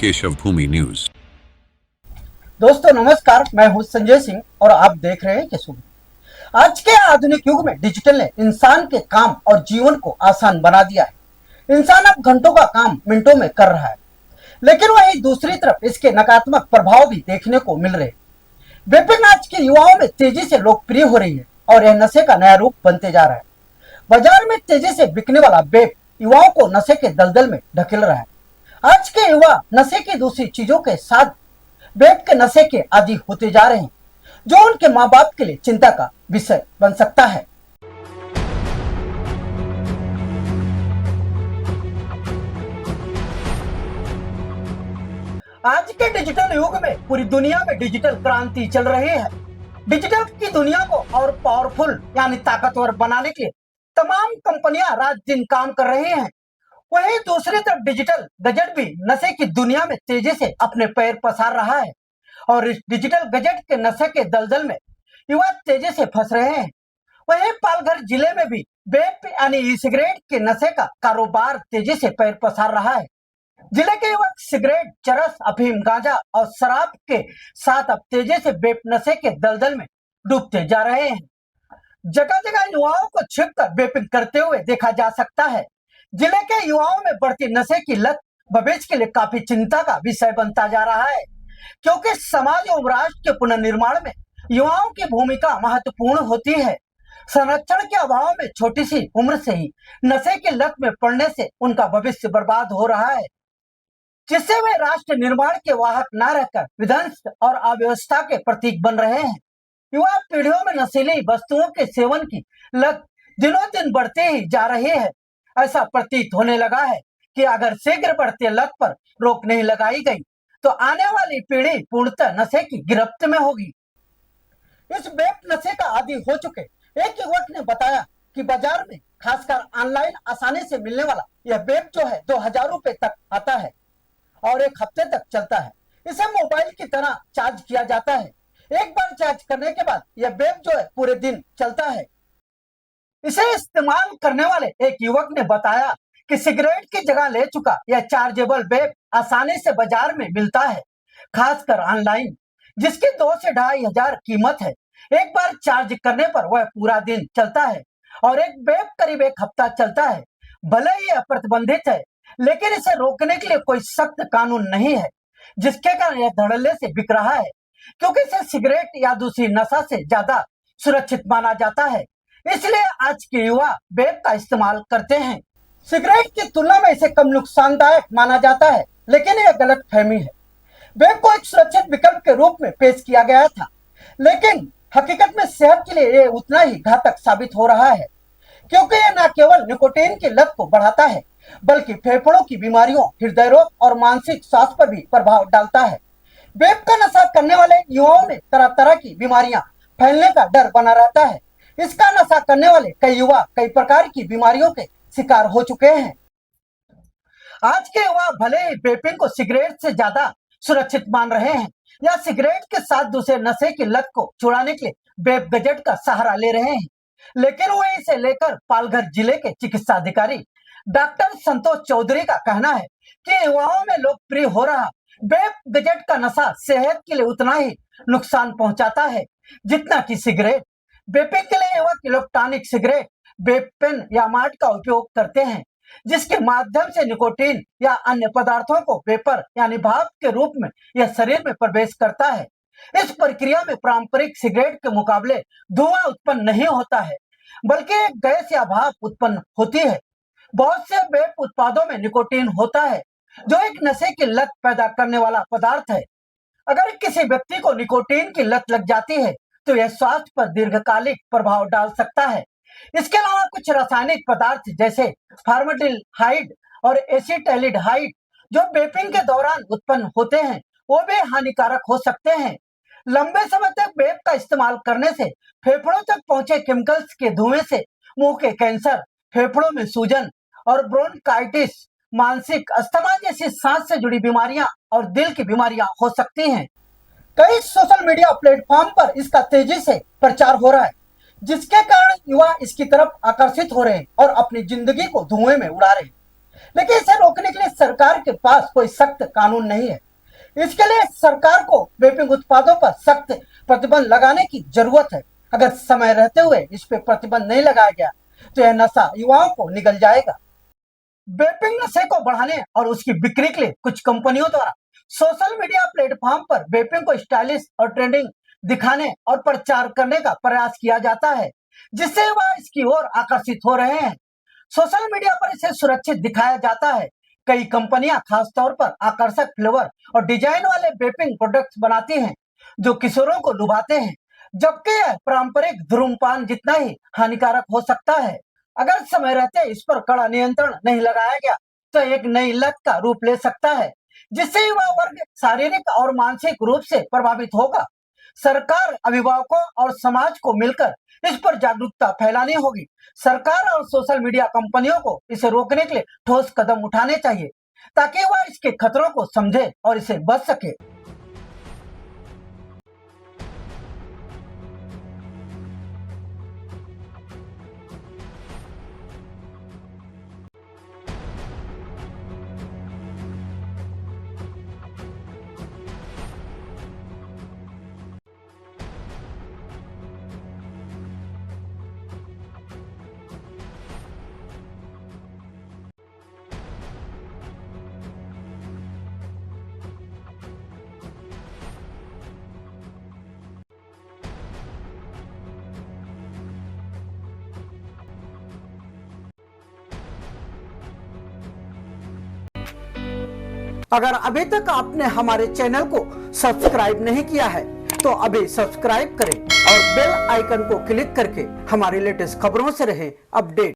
केशव भूमि news. दोस्तों नमस्कार, मैं हूं संजय सिंह और आप देख रहे हैं केशव। आज के आधुनिक युग में डिजिटल ने इंसान के काम और जीवन को आसान बना दिया है। इंसान अब घंटों का काम मिनटों में कर रहा है, लेकिन वहीं दूसरी तरफ इसके नकारात्मक प्रभाव भी देखने को मिल रहे हैं। वेपिंग आज के युवाओं में तेजी से लोकप्रिय हो रही है और यह नशे का नया रूप बनते जा रहा है। बाजार में तेजी से बिकने वाला वेप युवाओं को नशे के दलदल में ढकेल रहा है। आज के युवा नशे की दूसरी चीजों के साथ वेप के नशे के आदी होते जा रहे हैं, जो उनके माँ बाप के लिए चिंता का विषय बन सकता है। आज के डिजिटल युग में पूरी दुनिया में डिजिटल क्रांति चल रही है। डिजिटल की दुनिया को और पावरफुल यानी ताकतवर बनाने के लिए तमाम कंपनियां रात दिन काम कर रही हैं। वहीं दूसरी तरफ डिजिटल गजेट भी नशे की दुनिया में तेजी से अपने पैर पसार रहा है और इस डिजिटल गजेट के नशे के दलदल में युवा तेजी से फंस रहे हैं। वहीं पालघर जिले में भी वेप यानी ई सिगरेट के नशे का कारोबार तेजी से पैर पसार रहा है। जिले के युवक सिगरेट, चरस, अफीम, गांजा और शराब के साथ अब तेजी से वेप नशे के दलदल में डूबते जा रहे हैं। जगह जगह युवाओं को छिपकर वेपिंग करते हुए देखा जा सकता है। जिले के युवाओं में बढ़ती नशे की लत भविष्य के लिए काफी चिंता का विषय बनता जा रहा है, क्योंकि समाज और राष्ट्र के पुनर्निर्माण में युवाओं की भूमिका महत्वपूर्ण होती है। संरक्षण के अभाव में छोटी सी उम्र से ही नशे की लत में पड़ने से उनका भविष्य बर्बाद हो रहा है, जिससे वे राष्ट्र निर्माण के वाहक न रहकर विध्वंस और अव्यवस्था के प्रतीक बन रहे हैं। युवा पीढ़ियों में नशीली वस्तुओं के सेवन की लत दिनों दिन बढ़ते ही जा रही है। ऐसा प्रतीत होने लगा है कि अगर शीघ्र बढ़ते लत पर रोक नहीं लगाई गई तो आने वाली पीढ़ी पूर्णतः नशे की गिरफ्त में होगी। इस वेप नशे का आदी हो चुके एक युवक ने बताया कि बाजार में खासकर ऑनलाइन आसानी से मिलने वाला यह वेप जो है 2000 रुपए तक आता है और एक हफ्ते तक चलता है। इसे मोबाइल की तरह चार्ज किया जाता है। एक बार चार्ज करने के बाद यह वेप जो है पूरे दिन चलता है। इसे इस्तेमाल करने वाले एक युवक ने बताया कि सिगरेट की जगह ले चुका यह चार्जेबल वेप आसानी से बाजार में मिलता है, खासकर ऑनलाइन, जिसकी 2 से 2500 कीमत है। एक बार चार्ज करने पर वह पूरा दिन चलता है और एक वेप करीब एक हफ्ता चलता है। भले ही यह प्रतिबंधित है, लेकिन इसे रोकने के लिए कोई सख्त कानून नहीं है, जिसके कारण यह धड़ल्ले से बिक रहा है, क्योंकि इसे सिगरेट या दूसरी नशा से ज्यादा सुरक्षित माना जाता है। इसलिए आज के युवा वेप का इस्तेमाल करते हैं। सिगरेट की तुलना में इसे कम नुकसानदायक माना जाता है, लेकिन यह गलत फहमी है। वेप को एक सुरक्षित विकल्प के रूप में पेश किया गया था, लेकिन हकीकत में सेहत के लिए यह उतना ही घातक साबित हो रहा है, क्योंकि यह न केवल निकोटीन की लत को बढ़ाता है, बल्कि फेफड़ों की बीमारियों, हृदय रोग और मानसिक स्वास्थ्य पर भी प्रभाव डालता है। वेप का नशा करने वाले युवाओं में तरह तरह की बीमारियां फैलने का डर बना रहता है। इसका नशा करने वाले कई युवा कई प्रकार की बीमारियों के शिकार हो चुके हैं। आज के युवा भले ही वेपिंग को सिगरेट से ज्यादा सुरक्षित मान रहे हैं या सिगरेट के साथ दूसरे नशे की लत को छुड़ाने के लिए वेप गजेट का सहारा ले रहे हैं, लेकिन वो इसे लेकर पालघर जिले के चिकित्सा अधिकारी डॉक्टर संतोष चौधरी का कहना है कि युवाओं में लोकप्रिय हो रहा वेप गजेट का नशा सेहत के लिए उतना ही नुकसान पहुंचाता है जितना कि सिगरेट। वेपिंग के लिए युवक इलेक्ट्रॉनिक सिगरेट, वेप पेन या मार्ट का उपयोग करते हैं, जिसके माध्यम से निकोटीन या अन्य पदार्थों को वेपर यानी भाप के रूप में यह शरीर में प्रवेश करता है। इस प्रक्रिया में पारंपरिक सिगरेट के मुकाबले धुआं उत्पन्न नहीं होता है, बल्कि एक गैस या भाप उत्पन्न होती है। बहुत से वेप उत्पादों में निकोटीन होता है, जो एक नशे की लत पैदा करने वाला पदार्थ है। अगर किसी व्यक्ति को निकोटीन की लत लग जाती है तो यह स्वास्थ्य पर दीर्घकालिक प्रभाव डाल सकता है। इसके अलावा कुछ रासायनिक पदार्थ जैसे फॉर्मल्डिहाइड और एसिटाल्डिहाइड जो वेपिंग के दौरान उत्पन्न होते हैं, वो भी हानिकारक हो सकते हैं। लंबे समय तक वेप का इस्तेमाल करने से फेफड़ों तक पहुंचे केमिकल्स के धुएं से मुंह के कैंसर, फेफड़ों में सूजन और ब्रोंकाइटिस, मानसिक अस्थमा जैसी सांस से जुड़ी बीमारियां और दिल की बीमारियां हो सकती हैं। कई सोशल मीडिया प्लेटफॉर्म पर इसका तेजी से प्रचार हो रहा है, जिसके कारण युवा इसकी तरफ आकर्षित हो रहे हैं और अपनी जिंदगी को धुएं में उड़ा रहे हैं। लेकिन इसे रोकने के लिए सरकार के पास कोई सख्त कानून नहीं है। इसके लिए सरकार को वेपिंग उत्पादों पर सख्त प्रतिबंध लगाने की जरूरत है। अगर समय रहते हुए इस पे प्रतिबंध नहीं लगाया गया तो यह नशा युवाओं को निगल जाएगा। वेपिंग नशे को बढ़ाने और उसकी बिक्री के लिए कुछ कंपनियों द्वारा सोशल मीडिया प्लेटफॉर्म पर वेपिंग को स्टाइलिश और ट्रेंडिंग दिखाने और प्रचार करने का प्रयास किया जाता है, जिससे वह इसकी ओर आकर्षित हो रहे हैं। सोशल मीडिया पर इसे सुरक्षित दिखाया जाता है। कई कंपनियां खास तौर पर आकर्षक फ्लेवर और डिजाइन वाले वेपिंग प्रोडक्ट्स बनाती हैं, जो किशोरों को लुभाते हैं, जबकि यह पारंपरिक धूम्रपान जितना ही हानिकारक हो सकता है। अगर समय रहते इस पर कड़ा नियंत्रण नहीं लगाया गया तो एक नई लत का रूप ले सकता है, जिससे युवा वर्ग शारीरिक और मानसिक रूप से प्रभावित होगा। सरकार, अभिभावकों और समाज को मिलकर इस पर जागरूकता फैलानी होगी। सरकार और सोशल मीडिया कंपनियों को इसे रोकने के लिए ठोस कदम उठाने चाहिए, ताकि वह इसके खतरों को समझे और इसे बच सके। अगर अभी तक आपने हमारे चैनल को सब्सक्राइब नहीं किया है तो अभी सब्सक्राइब करें और बेल आइकन को क्लिक करके हमारी लेटेस्ट खबरों से रहे अपडेट।